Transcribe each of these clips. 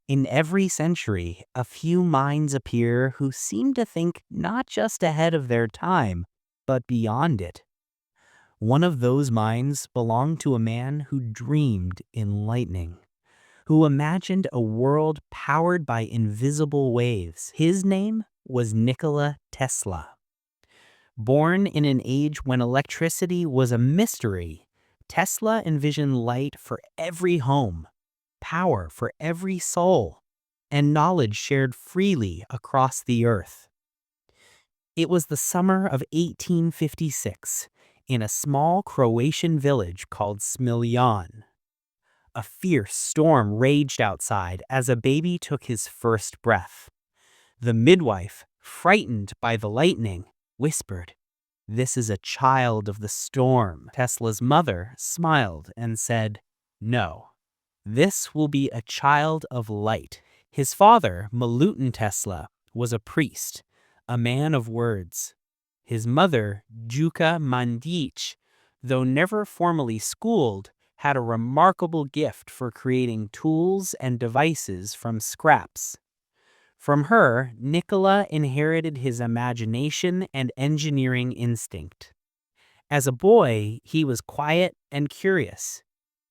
In every century, a few minds appear who seem to think not just ahead of their time, but beyond it. One of those minds belonged to a man who dreamed in lightning, who imagined a world powered by invisible waves. His name was Nikola Tesla. Born in an age when electricity was a mystery, Tesla envisioned light for every home, power for every soul, and knowledge shared freely across the earth. It was the summer of 1856 in a small Croatian village called Smiljan. A fierce storm raged outside as a baby took his first breath. The midwife, frightened by the lightning, whispered, "This is a child of the storm." Tesla's mother smiled and said, "No, this will be a child of light." His father, Milutin Tesla, was a priest, a man of words. His mother, Juka Mandic, though never formally schooled, had a remarkable gift for creating tools and devices from scraps. From her, Nikola inherited his imagination and engineering instinct. As a boy, he was quiet and curious.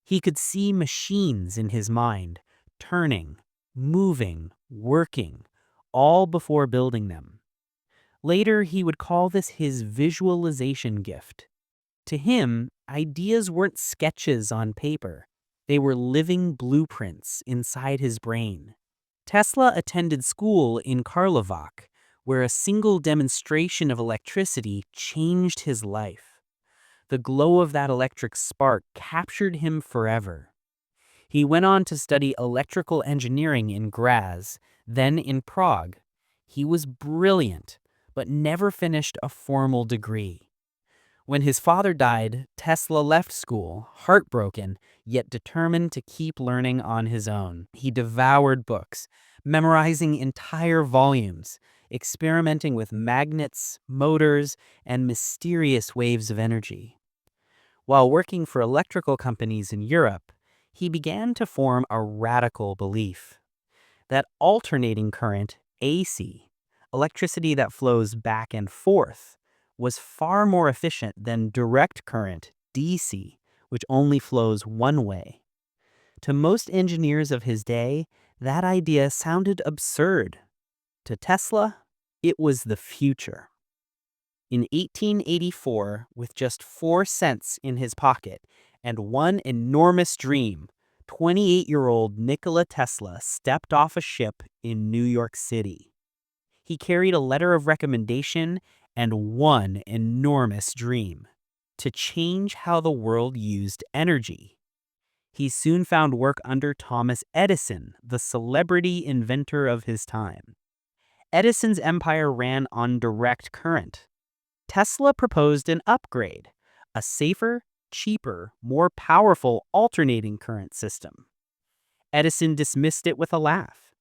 He could see machines in his mind, turning, moving, working, all before building them. Later, he would call this his visualization gift. To him, ideas weren't sketches on paper. They were living blueprints inside his brain. Tesla attended school in Karlovac, where a single demonstration of electricity changed his life. The glow of that electric spark captured him forever. He went on to study electrical engineering in Graz, then in Prague. He was brilliant, but never finished a formal degree. When his father died, Tesla left school, heartbroken, yet determined to keep learning on his own. He devoured books, memorizing entire volumes, experimenting with magnets, motors, and mysterious waves of energy. While working for electrical companies in Europe, he began to form a radical belief that alternating current, AC, electricity that flows back and forth, was far more efficient than direct current, DC, which only flows one way. To most engineers of his day, that idea sounded absurd. To Tesla, it was the future. In 1884, with just 4 cents in his pocket and one enormous dream, 28-year-old Nikola Tesla stepped off a ship in New York City. He carried a letter of recommendation and one enormous dream: to change how the world used energy. He soon found work under Thomas Edison, the celebrity inventor of his time. Edison's empire ran on direct current. Tesla proposed an upgrade, a safer, cheaper, more powerful alternating current system. Edison dismissed it with a laugh.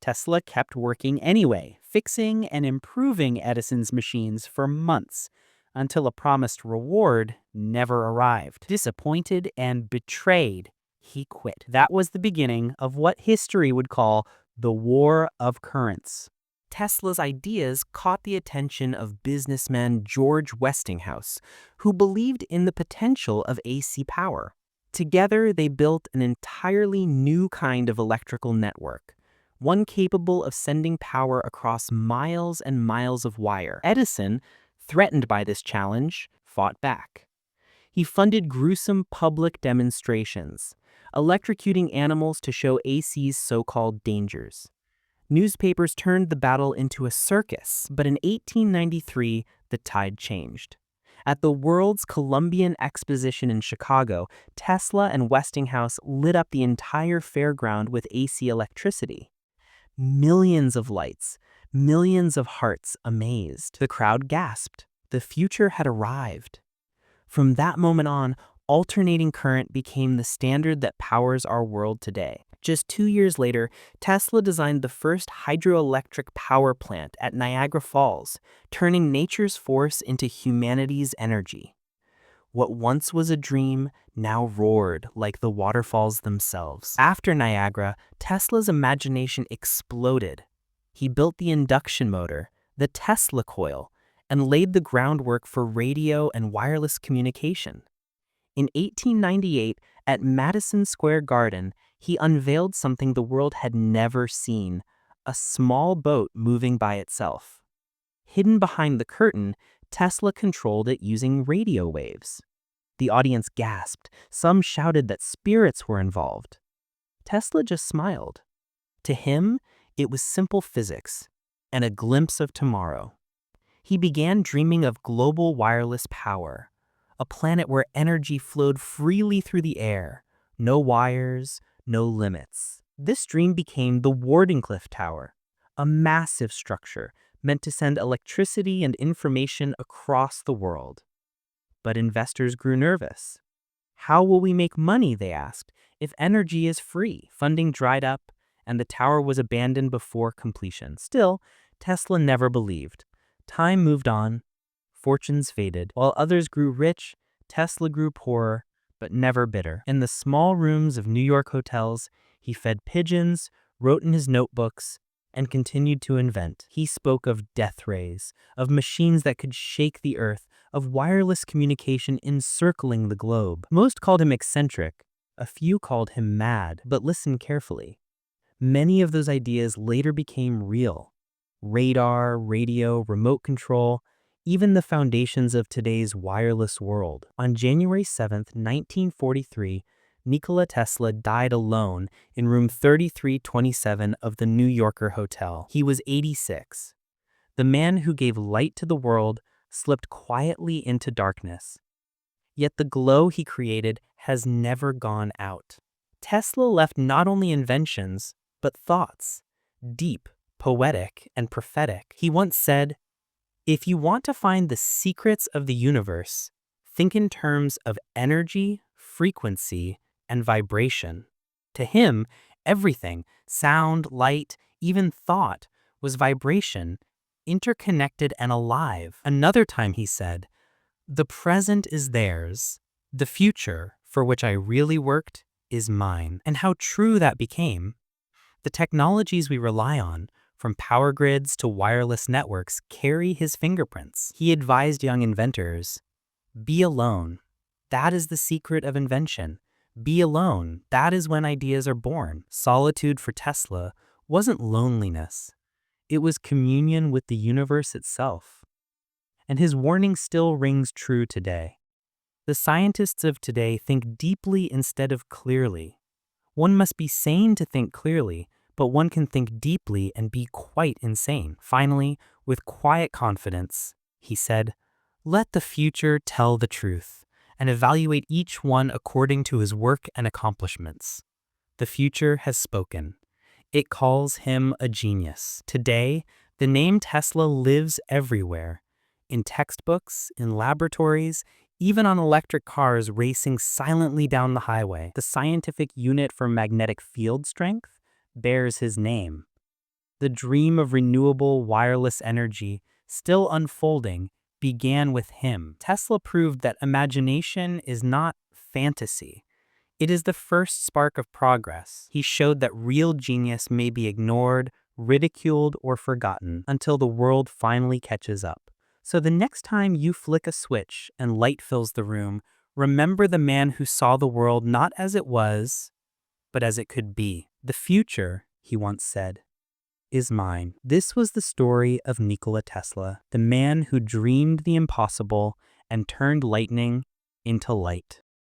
Tesla kept working anyway, fixing and improving Edison's machines for months, until a promised reward never arrived. Disappointed and betrayed, he quit. That was the beginning of what history would call the War of Currents. Tesla's ideas caught the attention of businessman George Westinghouse, who believed in the potential of AC power. Together, they built an entirely new kind of electrical network, one capable of sending power across miles and miles of wire. Edison, threatened by this challenge, fought back. He funded gruesome public demonstrations, electrocuting animals to show AC's so-called dangers. Newspapers turned the battle into a circus, but in 1893, the tide changed. At the World's Columbian Exposition in Chicago, Tesla and Westinghouse lit up the entire fairground with AC electricity. Millions of lights, millions of hearts amazed. The crowd gasped. The future had arrived. From that moment on, alternating current became the standard that powers our world today. Just 2 years later, Tesla designed the first hydroelectric power plant at Niagara Falls, turning nature's force into humanity's energy. What once was a dream now roared like the waterfalls themselves. After Niagara, Tesla's imagination exploded. He built the induction motor, the Tesla coil, and laid the groundwork for radio and wireless communication. In 1898, at Madison Square Garden, he unveiled something the world had never seen, a small boat moving by itself. Hidden behind the curtain, Tesla controlled it using radio waves. The audience gasped. Some shouted that spirits were involved. Tesla just smiled. To him, it was simple physics and a glimpse of tomorrow. He began dreaming of global wireless power, a planet where energy flowed freely through the air, no wires, no limits. This dream became the Wardenclyffe Tower, a massive structure meant to send electricity and information across the world. But investors grew nervous. How will we make money, they asked, if energy is free? Funding dried up, and the tower was abandoned before completion. Still, Tesla never believed. Time moved on, fortunes faded. While others grew rich, Tesla grew poorer, but never bitter. In the small rooms of New York hotels, he fed pigeons, wrote in his notebooks, and continued to invent. He spoke of death rays, of machines that could shake the earth, of wireless communication encircling the globe. Most called him eccentric, a few called him mad, but listen carefully. Many of those ideas later became real. Radar, radio, remote control, even the foundations of today's wireless world. On January 7th, 1943, Nikola Tesla died alone in room 3327 of the New Yorker Hotel. He was 86. The man who gave light to the world slipped quietly into darkness. Yet the glow he created has never gone out. Tesla left not only inventions, but thoughts, deep, poetic, and prophetic. He once said, "If you want to find the secrets of the universe, think in terms of energy, frequency, and vibration." To him, everything, sound, light, even thought, was vibration, interconnected and alive. Another time he said, "The present is theirs. The future, for which I really worked, is mine." And how true that became. The technologies we rely on, from power grids to wireless networks, carry his fingerprints. He advised young inventors, "Be alone. That is the secret of invention. Be alone. That is when ideas are born." Solitude for Tesla wasn't loneliness. It was communion with the universe itself. And his warning still rings true today. The scientists of today think deeply instead of clearly. One must be sane to think clearly, but one can think deeply and be quite insane. Finally, with quiet confidence, he said, "Let the future tell the truth, and evaluate each one according to his work and accomplishments." The future has spoken. It calls him a genius. Today, the name Tesla lives everywhere. In textbooks, in laboratories, even on electric cars racing silently down the highway. The scientific unit for magnetic field strength bears his name. The dream of renewable wireless energy, still unfolding, began with him. Tesla proved that imagination is not fantasy. It is the first spark of progress. He showed that real genius may be ignored, ridiculed, or forgotten until the world finally catches up. So the next time you flick a switch and light fills the room, remember the man who saw the world not as it was, but as it could be. "The future," he once said, "is mine." This was the story of Nikola Tesla, the man who dreamed the impossible and turned lightning into light.